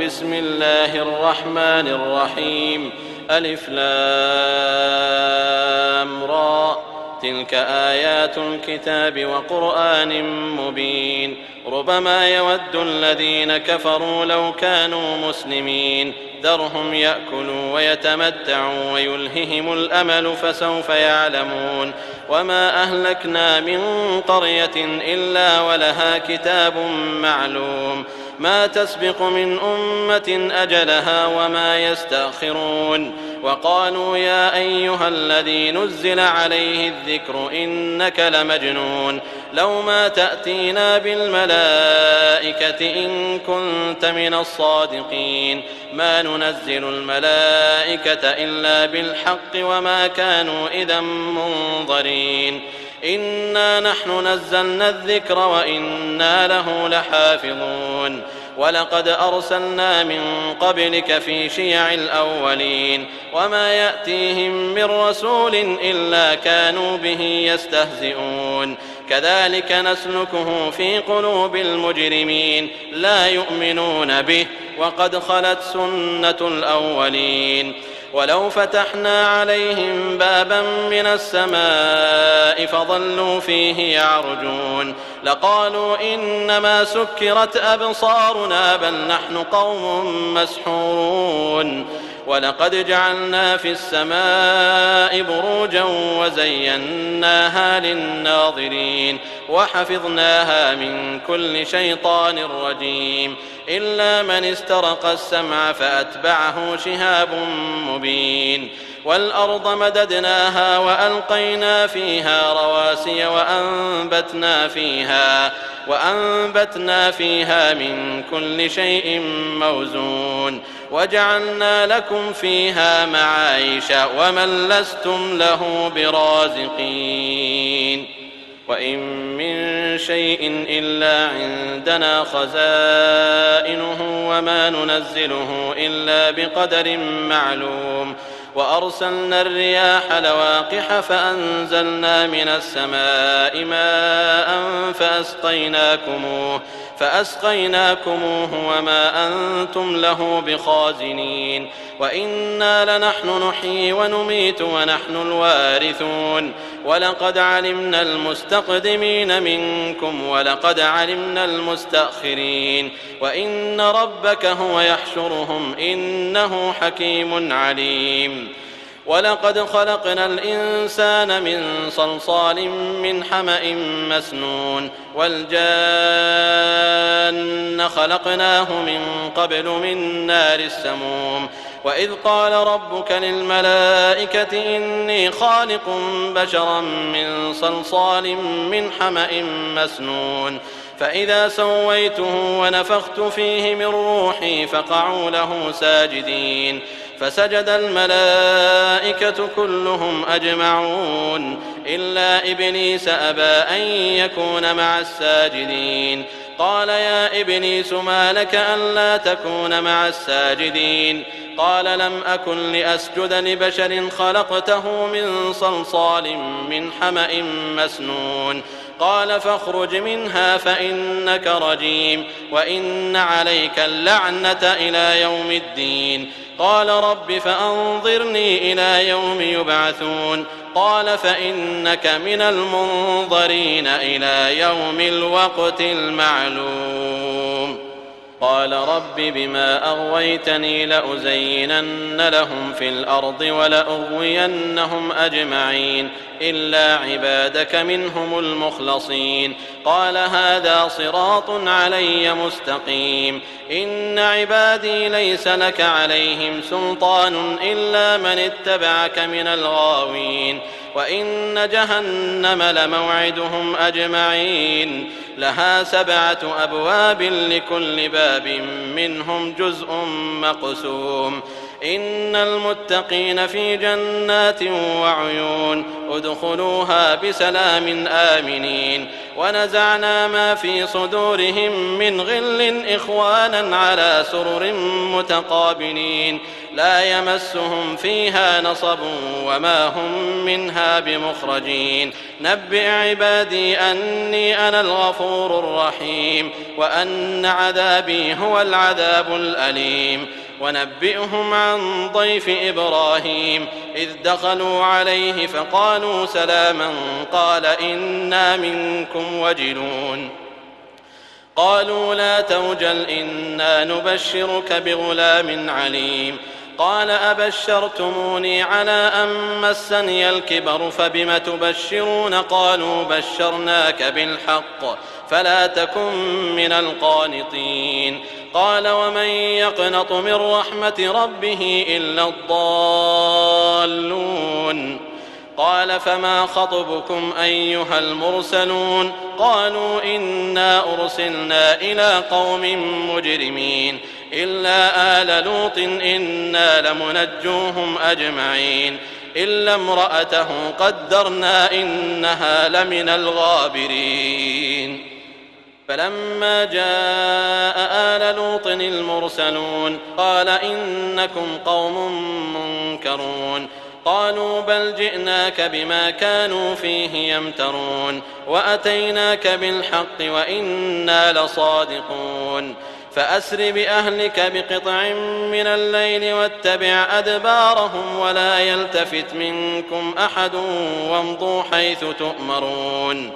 بسم الله الرحمن الرحيم. ألف لام را، تلك آيات الكتاب وقرآن مبين. ربما يود الذين كفروا لو كانوا مسلمين، ذرهم يأكلوا ويتمتعوا ويلههم الأمل فسوف يعلمون. وما أهلكنا من قرية إلا ولها كتاب معلوم، ما تسبق من أمة أجلها وما يستأخرون. وقالوا يا أيها الذي نزل عليه الذكر إنك لمجنون، لو ما تأتينا بالملائكة إن كنت من الصادقين، ما ننزل الملائكة إلا بالحق وما كانوا إذا منظرين. إنا نحن نزلنا الذكر وإنا له لحافظون. ولقد أرسلنا من قبلك في شيع الأولين، وما يأتيهم من رسول إلا كانوا به يستهزئون. كذلك نسلكه في قلوب المجرمين، لا يؤمنون به وقد خلت سنة الأولين. ولو فتحنا عليهم بابا من السماء فظلوا فيه يعرجون لقالوا إنما سكرت أبصارنا بل نحن قوم مسحورون. ولقد جعلنا في السماء بروجا وزيناها للناظرين وحفظناها من كل شيطان رجيم، إلا من استرق السمع فأتبعه شهاب مبين. والأرض مددناها وألقينا فيها رواسي وأنبتنا فيها من كل شيء موزون، وجعلنا لكم فيها معايش ومن لستم له برازقين. وإن من شيء إلا عندنا خزائنه وما ننزله إلا بقدر معلوم. وأرسلنا الرياح لواقح فأنزلنا من السماء ماء فأسقيناكموه وما أنتم له بخازنين. وإنا لنحن نحيي ونميت ونحن الوارثون. ولقد علمنا المستقدمين منكم ولقد علمنا المستأخرين، وإن ربك هو يحشرهم إنه حكيم عليم. ولقد خلقنا الإنسان من صلصال من حمأ مسنون، والجان خلقناه من قبل من نار السموم. وإذ قال ربك للملائكة إني خالق بشرا من صلصال من حمأ مسنون، فإذا سويته ونفخت فيه من روحي فقعوا له ساجدين، فسجد الملائكة كلهم أجمعون إلا إبليس أبى أن يكون مع الساجدين. قال يا إبليس ما لك ألا تكون مع الساجدين؟ قال لم أكن لأسجد لبشر خلقته من صلصال من حمأ مسنون. قال فاخرج منها فإنك رجيم وإن عليك اللعنة إلى يوم الدين. قال رب فأنظرني إلى يوم يبعثون. قال فإنك من المنظرين إلى يوم الوقت المعلوم. قال رب بما أغويتني لأزينن لهم في الأرض ولأغوينهم أجمعين إلا عبادك منهم المخلصين. قال هذا صراط علي مستقيم. إن عبادي ليس لك عليهم سلطان إلا من اتبعك من الغاوين. وإن جهنم لموعدهم أجمعين، لها 7 أبواب لكل باب منهم جزء مقسوم. إن المتقين في جنات وعيون ادخلوها بسلام آمنين ونزعنا ما في صدورهم من غل إخوانا على سرر متقابلين لا يمسهم فيها نصب وما هم منها بمخرجين نبئ عبادي أني أنا الغفور الرحيم وأن عذابي هو العذاب الأليم ونبئهم عن ضيف إبراهيم إذ دخلوا عليه فقالوا سلاما قال إنا منكم وجلون قالوا لا توجل إنا نبشرك بغلام عليم قال أبشرتموني على أن مسني الكبر فبم تبشرون قالوا بشرناك بالحق فلا تكن من القانطين قال ومن يقنط من رحمة ربه إلا الضالون قال فما خطبكم أيها المرسلون قالوا إنا أرسلنا إلى قوم مجرمين إلا آل لوط إنا لمنجوهم أجمعين إلا امرأته قدرنا إنها لمن الغابرين فلما جاء آل لوط المرسلون قال إنكم قوم منكرون قالوا بل جئناك بما كانوا فيه يمترون وأتيناك بالحق وإنا لصادقون فأسر بأهلك بقطع من الليل واتبع أدبارهم ولا يلتفت منكم أحد وامضوا حيث تؤمرون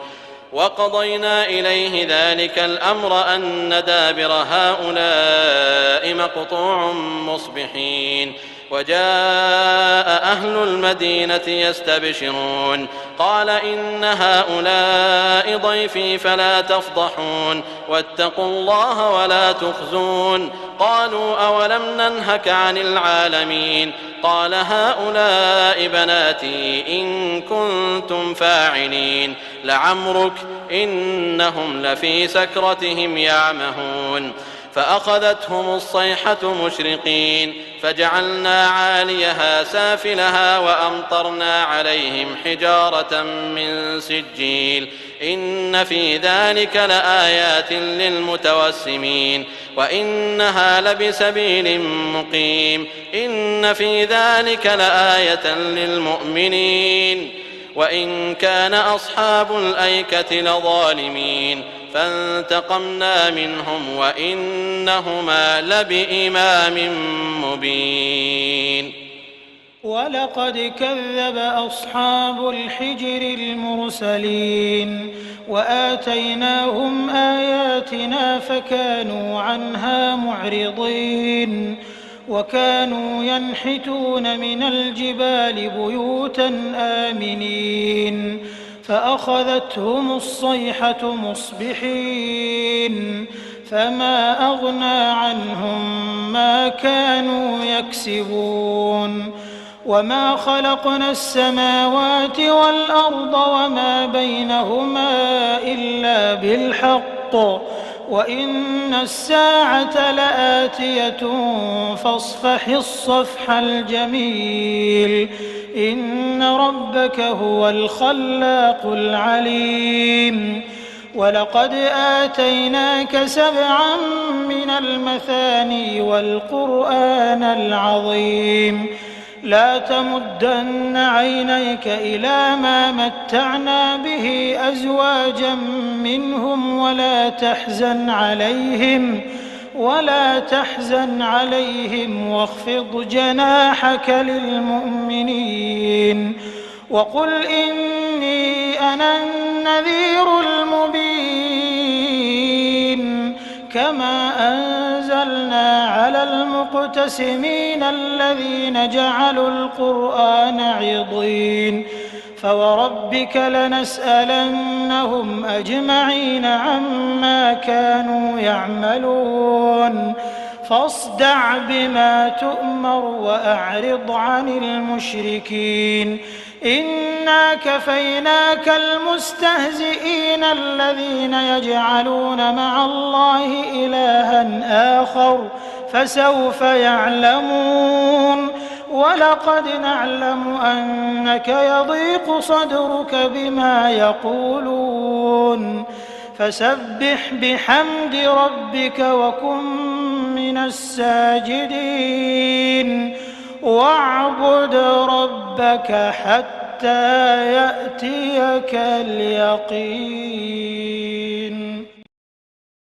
وقضينا إليه ذلك الأمر أن دابر هؤلاء مقطوع مصبحين وجاء أهل المدينة يستبشرون قال إن هؤلاء ضيفي فلا تفضحون واتقوا الله ولا تخزون قالوا أولم ننهك عن العالمين قال هؤلاء بناتي إن كنتم فاعلين لعمرك إنهم لفي سكرتهم يعمهون فأخذتهم الصيحة مشرقين فجعلنا عاليها سافلها وأمطرنا عليهم حجارة من سجيل إن في ذلك لآيات للمتوسمين وإنها لبسبيل مقيم إن في ذلك لآية للمؤمنين وإن كان أصحاب الأيكة لظالمين فانتقمنا منهم وإنهما لبإمام مبين ولقد كذب أصحاب الحجر المرسلين وآتيناهم آياتنا فكانوا عنها معرضين وكانوا ينحتون من الجبال بيوتا آمنين فأخذتهم الصيحة مصبحين فما أغنى عنهم ما كانوا يكسبون وما خلقنا السماوات والأرض وما بينهما إلا بالحق وإن الساعة لآتية فاصفح الصفح الجميل إن ربك هو الخلاق العليم ولقد آتيناك 7 من المثاني والقرآن العظيم لا تمدن عينيك إلى ما متعنا به أزواجا منهم ولا تحزن عليهم واخفض جناحك للمؤمنين وقل إني أنا النذير المبين كما أنزلنا على المقتسمين الذين جعلوا القرآن عضين فوربك لنسألنهم أجمعين عما كانوا يعملون فاصدع بما تؤمر وأعرض عن المشركين إنا كفيناك المستهزئين الذين يجعلون مع الله إلها آخر فسوف يعلمون ولقد نعلم أنك يضيق صدرك بما يقولون فسبح بحمد ربك وكن من الساجدين واعبد ربك حتى يأتيك اليقين.